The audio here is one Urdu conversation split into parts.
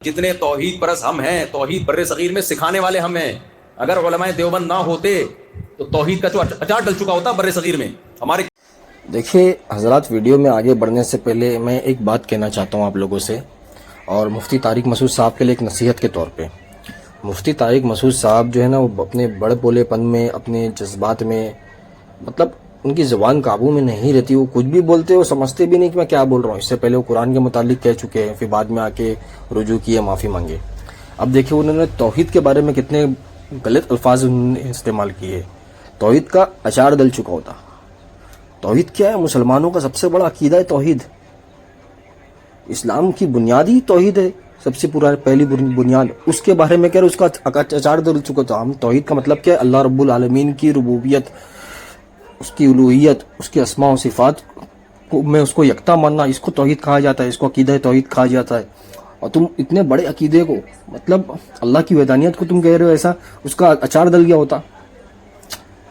جتنے توحید پرست ہم ہیں، توحید بر صغیر میں سکھانے والے ہم ہیں. اگر علماء دیوبند نہ ہوتے تو توحید کا جو اچار ڈل چکا ہوتا بر صغیر میں ہمارے. دیکھیے حضرات، ویڈیو میں آگے بڑھنے سے پہلے میں ایک بات کہنا چاہتا ہوں آپ لوگوں سے، اور مفتی طارق مسعود صاحب کے لیے ایک نصیحت کے طور پہ. مفتی طارق مسعود صاحب جو ہے نا، وہ اپنے بڑے بولے پن میں، اپنے جذبات میں، مطلب ان کی زبان قابو میں نہیں رہتی. وہ کچھ بھی بولتے، وہ سمجھتے بھی نہیں کہ میں کیا بول رہا ہوں. اس سے پہلے وہ قرآن کے متعلق کہہ چکے ہیں، پھر بعد میں آ کے رجوع کیے، معافی مانگے. اب دیکھیے انہوں نے توحید کے بارے میں کتنے غلط الفاظ استعمال کیے. توحید کا اچار ڈل چکا ہوتا. توحید کیا ہے؟ مسلمانوں کا سب سے بڑا عقیدہ ہے توحید. اسلام کی بنیاد ہی توحید ہے، سب سے پہلی بنیاد. اس کے بارے میں کہہ رہے اس کا اچار ڈل چکا تھا. ہم توحید کا مطلب کیا ہے؟ اللہ رب العالمین کی ربوبیت، اس کی الوہیت، اس کے اسماء و صفات میں اس کو یکتا ماننا، اس کو توحید کہا جاتا ہے، اس کو عقیدہ توحید کہا جاتا ہے. اور تم اتنے بڑے عقیدے کو، مطلب اللہ کی وحدانیت کو تم کہہ رہے ہو ایسا، اس کا اچار ڈل گیا ہوتا.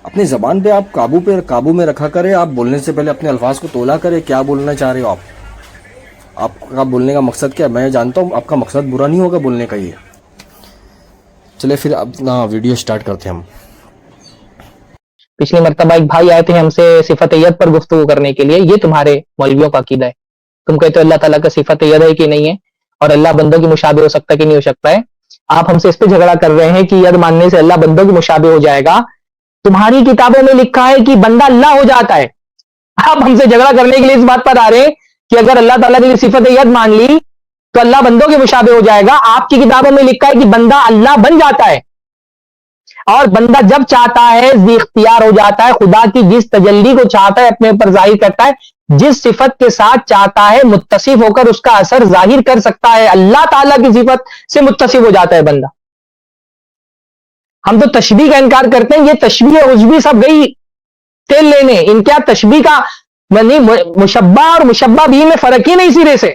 اپنی زبان پہ آپ قابو میں رکھا کرے. آپ بولنے سے پہلے اپنے الفاظ کو تولا کرے. کیا بولنا چاہ رہے ہو آپ کا بولنے کا مقصد کیا ہے؟ میں جانتا ہوں آپ کا مقصد برا نہیں ہوگا بولنے کا. یہ چلے پھر اپنا ویڈیو سٹارٹ کرتے ہیں ہم. پچھلی مرتبہ ایک بھائی آئے تھے ہم سے صفت ید پر گفتگو کرنے کے لیے. یہ تمہارے مولویوں کا عقیدہ ہے. تم کہتے ہو اللہ تعالیٰ کا صفت ید ہے کہ نہیں ہے، اور اللہ بندوں کی مشابہ ہو سکتا ہے کہ نہیں ہو سکتا ہے. آپ ہم سے اس پہ جھگڑا کر رہے ہیں کہ ید ماننے سے اللہ بندوں کی مشابہ ہو جائے گا. تمہاری کتابوں میں لکھا ہے کہ بندہ اللہ ہو جاتا ہے. آپ ہم سے جھگڑا کرنے کے لیے اس بات پر آ رہے ہیں کہ اگر اللہ تعالیٰ کی صفت ید مان لی تو اللہ بندوں کے مشابہ ہو جائے گا. آپ کی کتابوں میں لکھا ہے کہ بندہ اللہ بن جاتا ہے، اور بندہ جب چاہتا ہے ذی اختیار ہو جاتا ہے. خدا کی جس تجلی کو چاہتا ہے اپنے اوپر ظاہر کرتا ہے، جس صفت کے ساتھ چاہتا ہے متصف ہو کر اس کا اثر ظاہر کر سکتا ہے. اللہ تعالیٰ کی صفت سے متصف ہو جاتا ہے بندہ. ہم تو تشبیہ کا انکار کرتے ہیں. یہ تشبیہ عجبی سب گئی تیل لینے. ان کیا تشبیہ کا مشبہ اور مشبہ بھی میں فرق ہی نہیں سرے سے.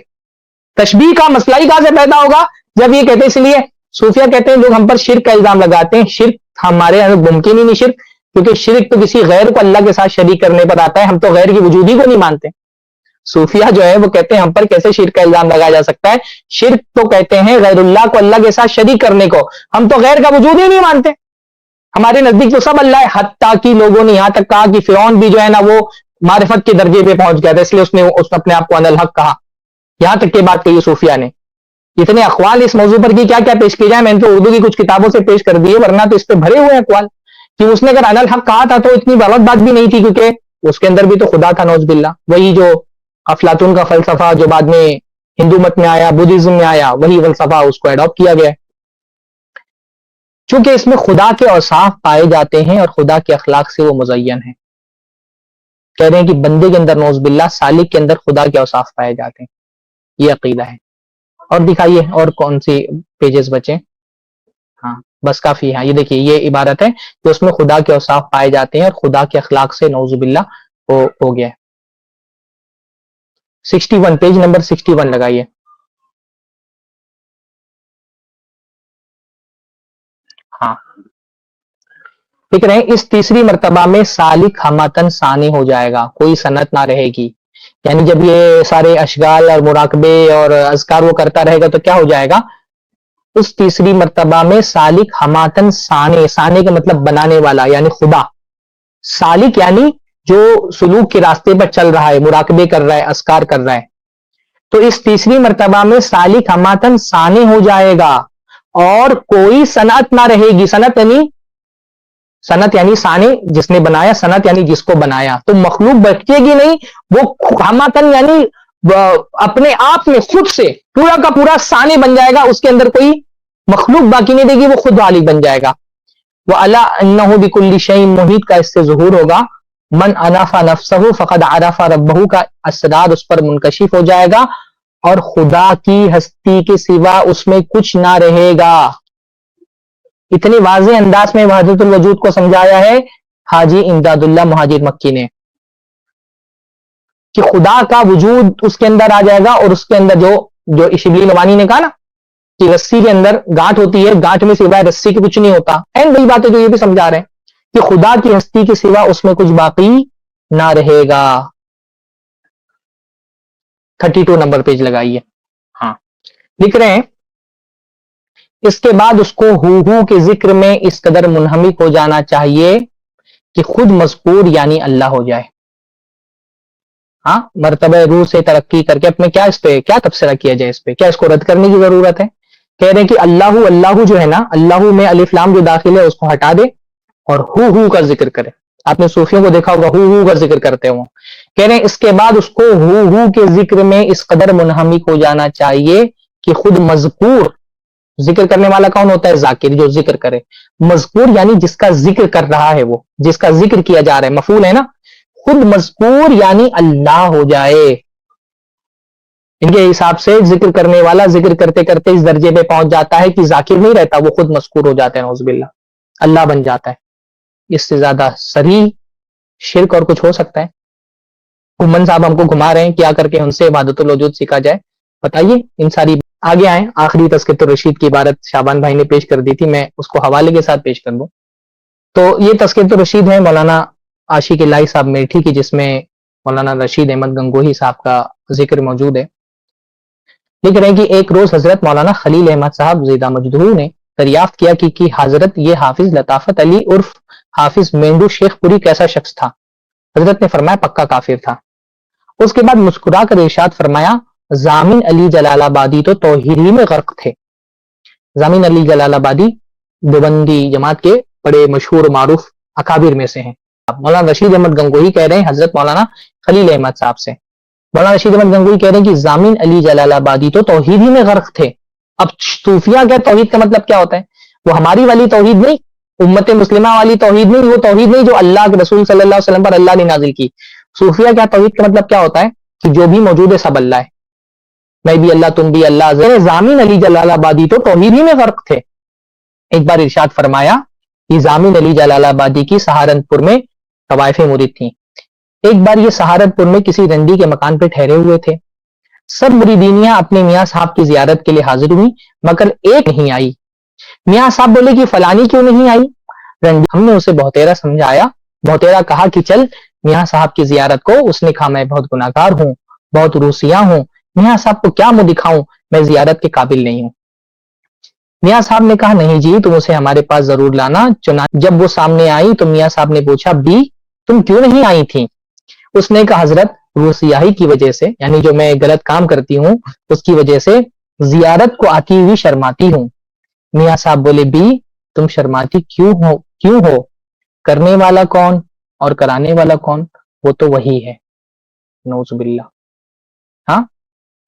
تشبیہ کا مسئلہ ہی کہاں سے پیدا ہوگا جب یہ کہتے ہیں. اس لیے صوفیہ کہتے ہیں لوگ ہم پر شرک کا الزام لگاتے ہیں. شرک ہمارے یہاں ممکن ہی نہیں شرک، کیونکہ شرک تو کسی غیر کو اللہ کے ساتھ شریک کرنے پر آتا ہے. ہم تو غیر کی وجود ہی کو نہیں مانتے. صوفیہ جو ہے وہ کہتے ہیں ہم پر کیسے شرک کا الزام لگایا جا سکتا ہے. شرک تو کہتے ہیں غیر اللہ کو اللہ کے ساتھ شریک کرنے کو. ہم تو غیر کا وجود ہی نہیں مانتے. ہمارے نزدیک تو سب اللہ ہے. حتیٰ کہ لوگوں نے یہاں تک کہا کہ فرعون بھی جو ہے نا وہ معرفت کے درجے پہ پہنچ گیا تھا، اس لیے اس نے اپنے آپ کو ان الحق کہا. یہاں تک کہ بات کہی صوفیہ نے. اتنے اقوال اس موضوع پر کی کیا کیا پیش کی جائے. میں نے تو اردو کی کچھ کتابوں سے پیش کر دیے، ورنہ تو اس پہ بھرے ہوئے اقوال کہ اس نے اگر ان الحق کہا تھا تو اتنی غلط بات بھی نہیں تھی، کیونکہ اس کے اندر بھی تو خدا تھا نعوذ باللہ. وہی جو افلاطون کا فلسفہ جو بعد میں ہندو مت میں آیا، بدھزم میں آیا، وہی فلسفہ اس کو اڈاپٹ کیا گیا. چونکہ اس میں خدا کے اوصاف پائے جاتے ہیں اور خدا کے اخلاق سے وہ مزین ہیں. کہہ رہے ہیں کہ بندے کے اندر نعوذ باللہ سالک کے اندر خدا کے اوصاف پائے جاتے ہیں. یہ عقیدہ ہے. اور دکھائیے اور کون سی پیجز بچے. ہاں بس کافی. ہاں یہ دیکھیے یہ عبارت ہے کہ اس میں خدا کے اوصاف پائے جاتے ہیں اور خدا کے اخلاق سے نعوذ باللہ ہو گیا ہے. 61 پیج نمبر 61 لگائیے. ہاں لکھ رہے ہیں اس تیسری مرتبہ میں سالک ہمتن ثانی ہو جائے گا، کوئی سنت نہ رہے گی. یعنی جب یہ سارے اشغال اور مراقبے اور اذکار وہ کرتا رہے گا تو کیا ہو جائے گا. اس تیسری مرتبہ میں سالک ہماتن ثانی. ثانی کا مطلب بنانے والا یعنی خدا. سالک یعنی جو سلوک کے راستے پر چل رہا ہے، مراقبے کر رہا ہے، اذکار کر رہا ہے. تو اس تیسری مرتبہ میں سالک ہماتن ثانی ہو جائے گا اور کوئی صنعت نہ رہے گی. صنعت یعنی ثانی جس نے بنایا، صنعت یعنی جس کو بنایا. تو مخلوق بچے گی نہیں. وہ ہماتن یعنی اپنے آپ میں خود سے پورا کا پورا ثانی بن جائے گا. اس کے اندر کوئی مخلوق باقی نہیں رہے گی، وہ خود والی بن جائے گا. وَأَلَا أَنَّهُ بِكُلِّ شَيْءٍ محیط کا اس سے ظہور ہوگا. من انافا نفسہ فقد عرف ربہ کا اسرار اس پر منکشف ہو جائے گا اور خدا کی ہستی کے سوا اس میں کچھ نہ رہے گا. اتنی واضح انداز میں وحدت الوجود کو سمجھایا ہے حاجی امداد اللہ مہاجر مکی نے کہ خدا کا وجود اس کے اندر آ جائے گا. اور اس کے اندر جو شبلی نوانی نے کہا نا کہ رسی کے اندر گانٹھ ہوتی ہے، گانٹھ میں سوائے رسی کے کچھ نہیں ہوتا. این وہی بات ہے جو یہ بھی سمجھا رہے ہیں کہ خدا کی ہستی کے سوا اس میں کچھ باقی نہ رہے گا. 32 نمبر پیج لگائیے. ہاں لکھ رہے ہیں اس کے بعد اس کو ہو کے ذکر میں اس قدر منہمک ہو جانا چاہیے کہ خود مذکور یعنی اللہ ہو جائے. ہاں، مرتبہ روح سے ترقی کر کے اپنے کیا اس پہ کیا تبصرہ کیا جائے، اس پہ کیا اس کو رد کرنے کی ضرورت ہے؟ کہہ رہے ہیں کہ اللہ جو ہے نا، اللہ میں الف لام جو داخل ہے اس کو ہٹا دے اور ہو کا ذکر کرے. آپ نے صوفیوں کو دیکھا ہوگا ہو کا ذکر کرتے ہوں. کہہ رہے ہیں اس کے بعد اس کو ہو کے ذکر میں اس قدر منہمک ہو جانا چاہیے کہ خود مذکور، ذکر کرنے والا کون ہوتا ہے؟ ذاکر، جو ذکر کرے. مذکور یعنی جس کا ذکر کر رہا ہے، وہ جس کا ذکر کیا جا رہا ہے، مفعول ہے نا، خود مذکور یعنی اللہ ہو جائے. ان کے حساب سے ذکر کرنے والا ذکر کرتے کرتے اس درجے پہ پہنچ جاتا ہے کہ ذاکر نہیں رہتا، وہ خود مذکور ہو جاتا ہے، نعوذ باللہ، اللہ بن جاتا ہے. اس سے زیادہ صریح شرک اور کچھ ہو سکتا ہے؟ گمن صاحب ہم کو گھما رہے ہیں، کیا کر کے ان سے عبادت الوجود سیکھا جائے؟ بتائیے ان ساری. آگے آئیں، آخری تذکرۃ الرشید کی عبارت شعبان بھائی نے پیش کر دی تھی، میں اس کو حوالے کے ساتھ پیش کر دوں. تو یہ تذکرۃ الرشید ہے مولانا عاشق الہی صاحب میٹھی کی، جس میں مولانا رشید احمد گنگوہی صاحب کا ذکر موجود ہے. لکھ رہے ہیں کہ ایک روز حضرت مولانا خلیل احمد صاحب زیدہ مجدہو نے دریافت کیا کہ حضرت یہ حافظ لطافت علی عرف حافظ مینڈو شیخ پوری کیسا شخص تھا؟ حضرت نے فرمایا پکا کافر تھا. اس کے بعد مسکرا کر ارشاد فرمایا ضامن علی جلال آبادی تو توحید ہی میں غرق تھے. ضامن علی جلال آبادی دیوبندی جماعت کے بڑے مشہور معروف اکابر میں سے ہیں. مولانا رشید احمد گنگوہی کہہ رہے ہیں حضرت مولانا خلیل احمد صاحب سے. مولانا رشید احمد گنگوہی کہہ رہے ہیں کہ ضامن علی جلال آبادی تو توحید ہی میں غرق تھے. اب صوفیہ کیا توحید کا مطلب کیا ہوتا ہے؟ وہ ہماری والی توحید نہیں، امت مسلمہ والی توحید نہیں، وہ توحید نہیں جو اللہ کے رسول صلی اللہ علیہ وسلم پر اللہ نے نازل کی. صوفیہ کیا توحید کا مطلب کیا ہوتا ہے؟ کہ جو بھی موجود ہے سب اللہ ہے، میں بھی اللہ، تم بھی اللہ. ضامن علی جلال آبادی تو توحید ہی میں غرق تھے. ایک بار ارشاد فرمایا کہ ضامن علی جلال آبادی کی سہارنپور میں طوائف مرید تھیں. ایک بار یہ سہارنپور میں کسی رنڈی کے مکان پہ ٹھہرے ہوئے تھے. سب مریدینیاں اپنے میاں صاحب کی زیارت کے لیے حاضر ہوئی مگر ایک نہیں آئی. میاں صاحب بولے کہ فلانی کیوں نہیں آئی؟ رنڈی ہم نے اسے بہتیرا سمجھایا. بہتیرا کہا کہ چل میاں صاحب کی زیارت کو. اس نے کہا میں بہت گناہگار ہوں، بہت روسیہ ہوں، میاں صاحب کو کیا منہ دکھاؤں، میں زیارت کے قابل نہیں ہوں. میاں صاحب نے کہا نہیں جی، تم اسے ہمارے پاس ضرور لانا. چنانچہ جب وہ سامنے آئی تو میاں صاحب نے پوچھا بی تم کیوں نہیں آئی تھی؟ اس نے کہا حضرت روسیاہی کی وجہ سے، یعنی جو میں غلط کام کرتی ہوں اس کی وجہ سے زیارت کو آتی ہوئی شرماتی ہوں. میاں صاحب بولے بی تم شرماتی کیوں ہو؟ کرنے والا کون اور کرانے والا کون؟ وہ تو وہی ہے، نعوذ باللہ. ہاں،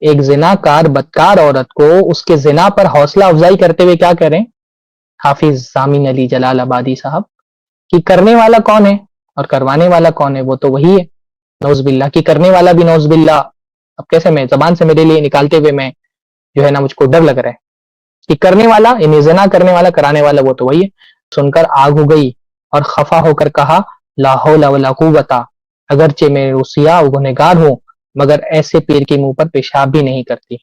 ایک زنا کار بدکار عورت کو اس کے زنا پر حوصلہ افزائی کرتے ہوئے کیا کہہ رہے ہیں حافظ ضامن علی جلال آبادی صاحب کہ کرنے والا کون ہے اور کروانے والا کون ہے؟ وہ تو وہی ہے، نعوذ باللہ. کہ کرنے والا بھی نعوذ باللہ، اب کیسے میں زبان سے میرے لیے نکالتے ہوئے میں جو ہے نا مجھ کو ڈر لگ رہا ہے کہ کرنے والا یعنی زنا کرنے والا، کرانے والا وہ تو وہی ہے. سن کر آگ ہو گئی اور خفا ہو کر کہا لا حول ولا قوت، اگرچہ میں روسیہ گنہگار ہوں مگر ایسے پیر کے منہ پر پیشاب بھی نہیں کرتی.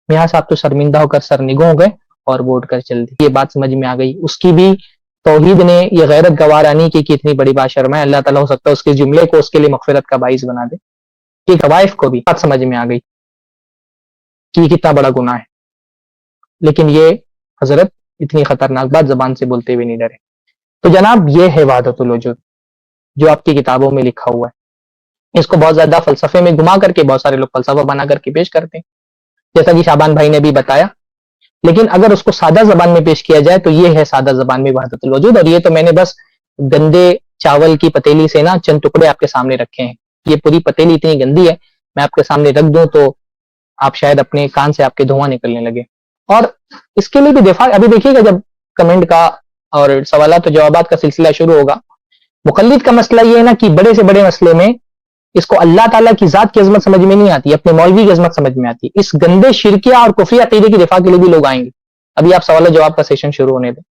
میاں صاحب تو شرمندہ ہو کر سر نگو ہو گئے اور وہ اٹھ کر چل دی. یہ بات سمجھ میں آ گئی. اس کی بھی توحید نے یہ غیرت گوارا نہیں کی کہ اتنی بڑی بات شرمائے. اللہ تعالیٰ ہو سکتا ہے اس کے جملے کو اس کے لیے مغفرت کا باعث بنا دے. کہ طوائف کو بھی بات سمجھ میں آ گئی کہ یہ کتنا بڑا گناہ ہے، لیکن یہ حضرت اتنی خطرناک بات زبان سے بولتے ہوئے نہیں ڈرے. تو جناب یہ ہے وحدت الوجود جو آپ کی کتابوں میں لکھا ہوا ہے. اس کو بہت زیادہ فلسفے میں گھما کر کے بہت سارے لوگ فلسفہ بنا کر کے پیش کرتے ہیں، جیسا کہ شعبان بھائی نے بھی بتایا. لیکن اگر اس کو سادہ زبان میں پیش کیا جائے تو یہ ہے سادہ زبان میں وحدت الوجود. اور یہ تو میں نے بس گندے چاول کی پتیلی سے نا چند ٹکڑے آپ کے سامنے رکھے ہیں. یہ پوری پتیلی اتنی گندی ہے، میں آپ کے سامنے رکھ دوں تو آپ شاید اپنے کان سے آپ کے دھواں نکلنے لگے. اور اس کے لیے بھی دفاع ابھی دیکھیے گا جب کمنٹ کا اور سوالات و جوابات کا سلسلہ شروع ہوگا. مقلد کا مسئلہ یہ ہے نا کہ بڑے سے بڑے مسئلے میں اس کو اللہ تعالیٰ کی ذات کی عظمت سمجھ میں نہیں آتی، اپنے مولوی کی عظمت سمجھ میں آتی. اس گندے شرکیہ اور کفری عقیدے کی دفاع کے لیے بھی لوگ آئیں گے. ابھی آپ سوال و جواب کا سیشن شروع ہونے دیں.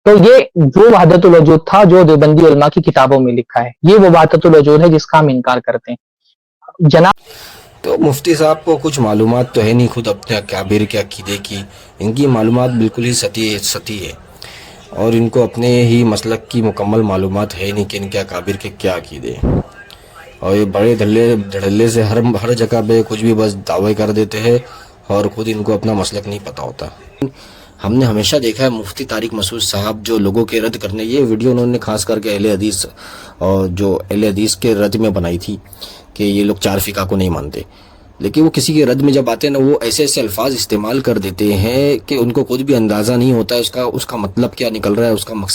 تو یہ وہ وحدت الوجود تھا جو دیوبندی علماء کی کتابوں میں لکھا ہے. یہ وہ وحدت الوجود ہے جس کا ہم انکار کرتے ہیں جناب. تو مفتی صاحب کو کچھ معلومات تو ہے نہیں خود اپنے اکابر کے عقیدے کی. ان کی معلومات بالکل ہی سطحی ہے اور ان کو اپنے ہی مسلک کی مکمل معلومات ہے نہیں کہ ان کے اکابر کے کیا عقیدے ہیں. اور یہ بڑے دھڑلے سے ہر جگہ پہ کچھ بھی بس دعوے کر دیتے ہیں اور خود ان کو اپنا مسلک نہیں پتہ ہوتا. ہم نے ہمیشہ دیکھا ہے مفتی طارق مسعود صاحب جو لوگوں کے رد کرنے، یہ ویڈیو انہوں نے خاص کر کے اہل حدیث اور جو اہل حدیث کے رد میں بنائی تھی کہ یہ لوگ 4 فقہ کو نہیں مانتے، لیکن وہ کسی کے رد میں جب آتے ہیں نا، وہ ایسے ایسے الفاظ استعمال کر دیتے ہیں کہ ان کو خود بھی اندازہ نہیں ہوتا ہے اس کا مطلب کیا نکل رہا ہے، اس کا مقصد